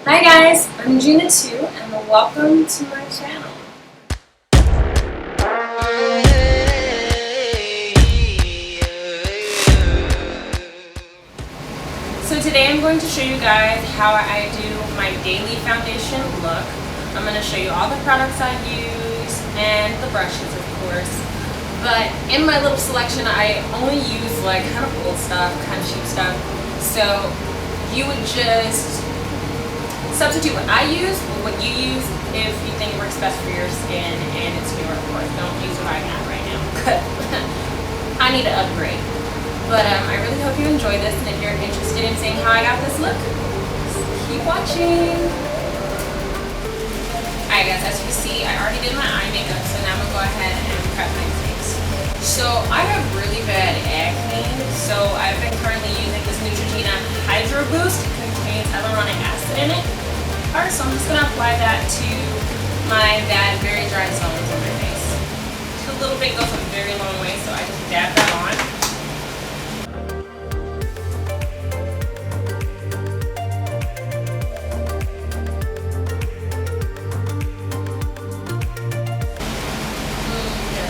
Hi guys, I'm Gina 2 and welcome to my channel. So today I'm going to show you guys how I do my daily foundation look. I'm going to show you all the products I use and the brushes, of course. But in my little selection I only use like kind of old stuff, kind of cheap stuff. So you would just substitute what I use with what you use if you think it works best for your skin and it's newer, of course. Don't use what I got right now because I need to upgrade. But I really hope you enjoy this, and if you're interested in seeing how I got this look, keep watching. Alright guys, as you can see, I already did my eye makeup, so now I'm going to go ahead and prep my face. So I have really bad acne, so I've been currently using this Neutrogena Hydro Boost. It contains hyaluronic acid in it. Alright, so I'm just going to apply that to my bad, very dry zones on my face. Just a little bit goes a very long way, so I just dab that on.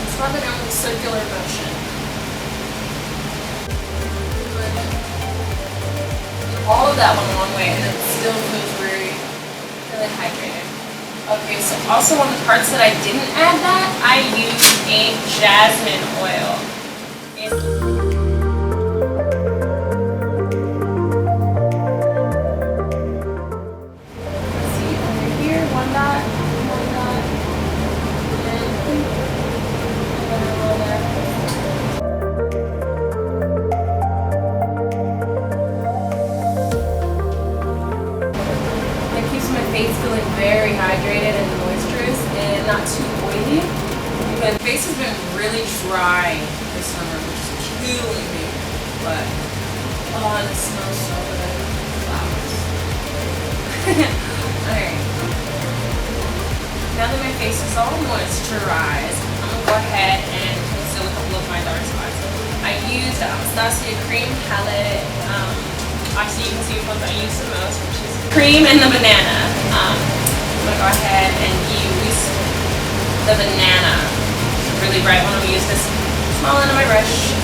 Just rub it on with circular motion. All of that went a long way, and it still feels really hydrated. Okay, so also on the parts that I didn't add that, I used a jasmine oil. See over here, one dot, and then a roll there. Face feeling very hydrated and moisturous and not too oily, because the face has been really dry this summer, which is killing me. But and it smells so good. Flowers. Alright. Now that my face is all moisturized, I'm gonna go ahead and conceal a couple of my dark spots. I used the Anastasia cream palette. Actually, you can see which ones I use the most, which is cream and the banana. I'm going to go ahead and use the banana. Really bright one. I'm going to use this small end of my brush.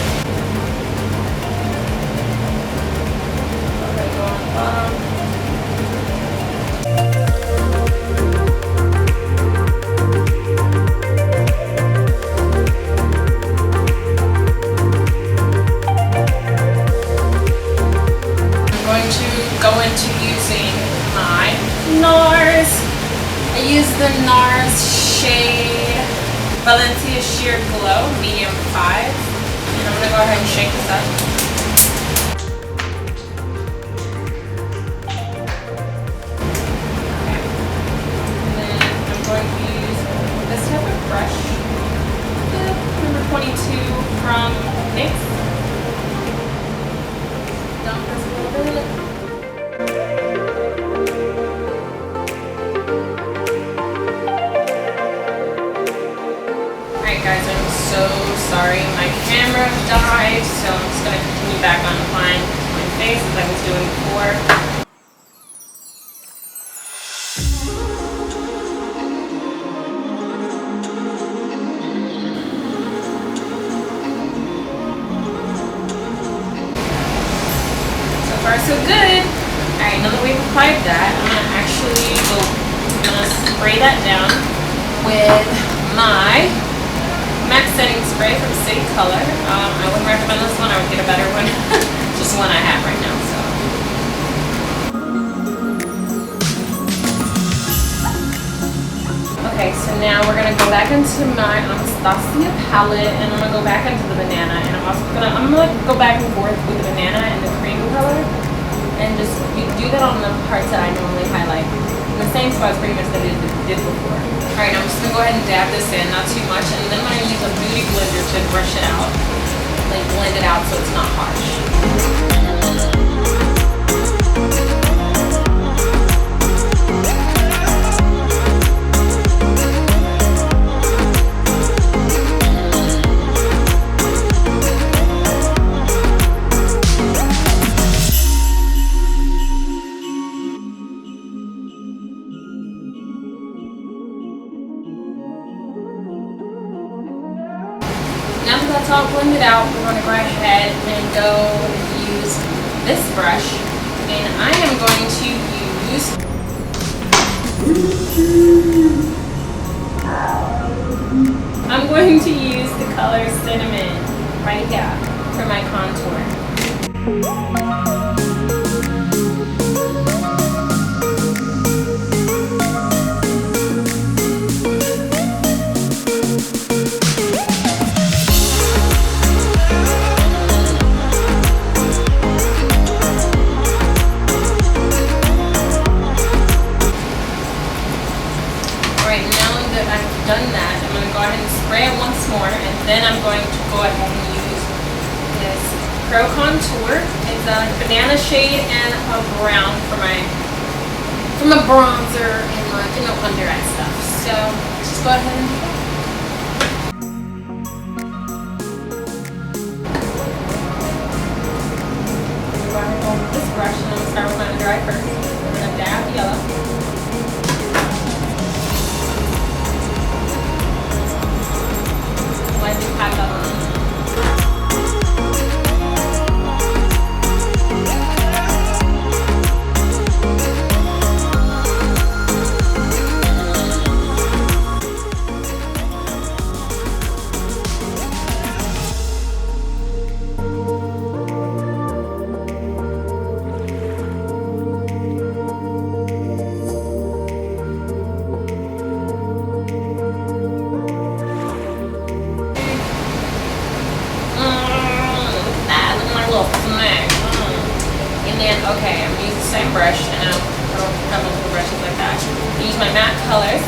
Okay, go on the bottom. Go into using my Nars. I use the Nars shade Valencia Sheer Glow medium 5, and I'm going to go ahead and shake this up. Okay. And then I'm going to use this type of brush, the number 22 from NYX. Dump this a little bit. Guys, I'm so sorry. My camera died, so I'm just going to continue back on applying my face as I was doing before. So far, so good. Alright, now that we've applied that, I'm going to spray that down with my MAC setting spray from City Color. I wouldn't recommend this one. I would get a better one. Just the one I have right now. So. Okay, so now we're gonna go back into my Anastasia palette, and I'm gonna go back into the banana, and I'm gonna go back and forth with the banana and the cream color, and just do that on the parts that I normally highlight. In the same spots pretty much that I did before. Alright, I'm just going to go ahead and dab this in, not too much, and then I'm going to use a beauty blender to brush it out. Like blend it out so it's not harsh. now that that's all blended out, we're going to go ahead and go use this brush, and I am going to use the color Cinnamon right here for my contour. Alright, now that I've done that, I'm going to go ahead and spray it once more, and then I'm going to go ahead and use this Pro Contour. It's a banana shade and a brown for my bronzer and my, under eye stuff. So just go ahead and do that. I'm going to go with this brush, and I'm going to start with my under eye first. I'm going to dab yellow. Lightly pat that on. Okay, I'm going to use the same brush, and I don't have multiple brushes like that. I use my matte colors.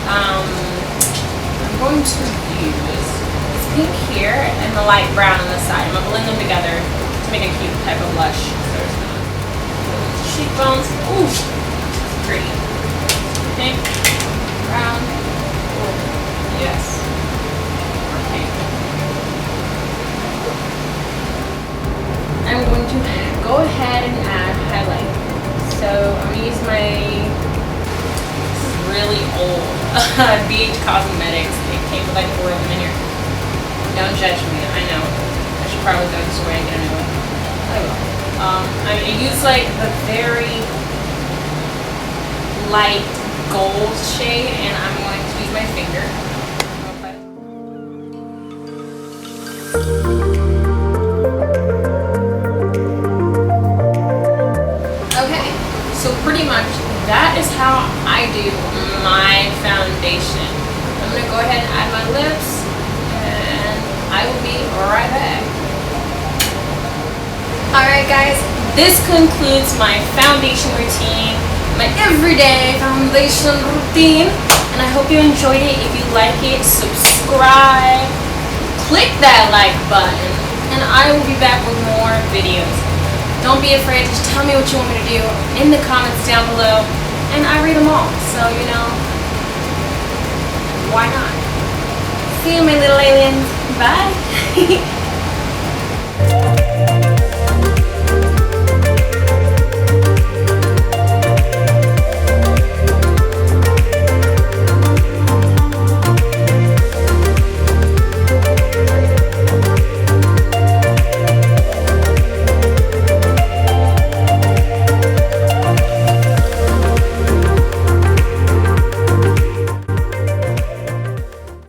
I'm going to use this pink here and the light brown on the side. I'm going to blend them together to make a cute type of blush. So there's cheekbones. Ooh, it's pretty. Pink, brown. Ooh, yes. Okay. I'm going to go ahead and add highlight. So I'm going to use my, this is really old, BH Cosmetics. It came with like 4 of them in here. Don't judge me, I know. I should probably throw this away and get a new one. I will. I use like the very light gold shade, and I'm going to use my finger. So pretty much that is how I do my foundation. I'm going to go ahead and add my lips, and I will be right back. Alright guys, this concludes my foundation routine, my everyday foundation routine, and I hope you enjoyed it. If you like it, subscribe, click that like button, and I will be back with more videos. Don't be afraid, just tell me what you want me to do in the comments down below, and I read them all, so why not? See you, my little aliens. Bye.